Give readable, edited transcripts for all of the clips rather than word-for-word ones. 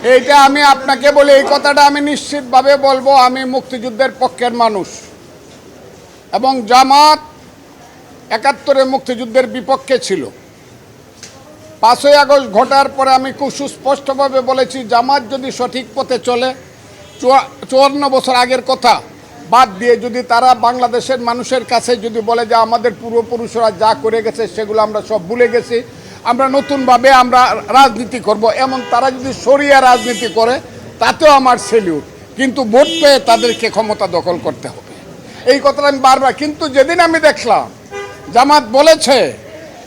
এইটা আমি আপনাকে বলি, এই কথাটা আমি নিশ্চিতভাবে বলবো, আমি মুক্তিযুদ্ধের পক্ষের মানুষ এবং জামাত ৭১-এ মুক্তিযুদ্ধের বিপক্ষে ছিল। ৫ই আগস্ট ঘটার পরে আমি খুব সুস্পষ্টভাবে বলেছি, জামাত যদি সঠিক পথে চলে, ৫৪ বছর আগের কথা বাদ দিয়ে যদি তারা বাংলাদেশের মানুষের কাছে যদি বলে যে আমাদের পূর্বপুরুষরা যা করে গেছে সেগুলো আমরা সব ভুলে গেছি, আমরা নতুনভাবে আমরা রাজনীতি করব, এমন তারা যদি শরিয়া রাজনীতি করে তাতেও আমার সেলিউট, কিন্তু ভোট পেয়ে তাদেরকে ক্ষমতা দখল করতে হবে। এই কথাটা আমি বারবার, কিন্তু যেদিন আমি দেখলাম জামাত বলেছে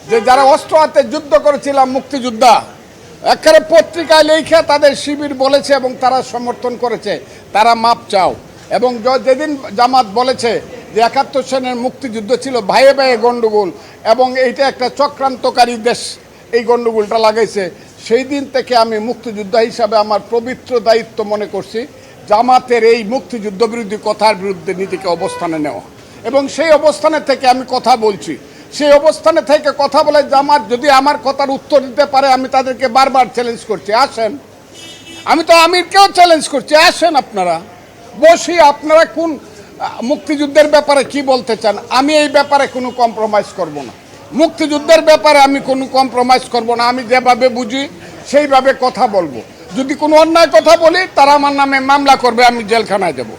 যে যারা অস্ত্র হাতে যুদ্ধ করেছিলাম মুক্তিযোদ্ধা, একেবারে পত্রিকায় লেখা তাদের শিবির বলেছে এবং তারা সমর্থন করেছে, তারা মাপ চাও। এবং যেদিন জামাত বলেছে যে ৭১ সনের মুক্তিযুদ্ধ ছিল ভাইয়ে ভাইয়ে গণ্ডগোল এবং এইটা একটা চক্রান্তকারী দেশ এই গণ্ডগোলটা লাগাইছে, সেই দিন থেকে আমি মুক্তিযোদ্ধা হিসাবে আমার পবিত্র দায়িত্ব মনে করছি জামাতের এই মুক্তিযুদ্ধ বিরোধী কথার বিরুদ্ধে নীতিকে অবস্থানে নেওয়া, এবং সেই অবস্থানে থেকে আমি কথা বলছি। সেই অবস্থানে থেকে কথা বলে জামাত যদি আমার কথার উত্তর দিতে পারে, আমি তাদেরকে বারবার চ্যালেঞ্জ করছি, আসেন। আমি তো আমিরকেও চ্যালেঞ্জ করছি, আসেন আপনারা বসি, আপনারা কোন মুক্তিযুদ্ধের ব্যাপারে কি বলতে চান। আমি এই ব্যাপারে কোনো কম্প্রোমাইজ করব না, মুক্তিযুদ্ধের ব্যাপারে আমি কোনো কম্প্রোমাইজ করব না। আমি যেভাবে বুঝি সেইভাবে কথা বলবো। যদি কোনো অন্যায় কথা বলি তারা আমার নামে মামলা করবে, আমি জেলখানায় দেব,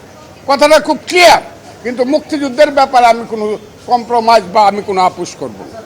কথাটা খুব ক্লিয়ার। কিন্তু মুক্তিযুদ্ধের ব্যাপারে আমি কোনো কম্প্রোমাইজ বা আমি কোনো আপোষ করব না।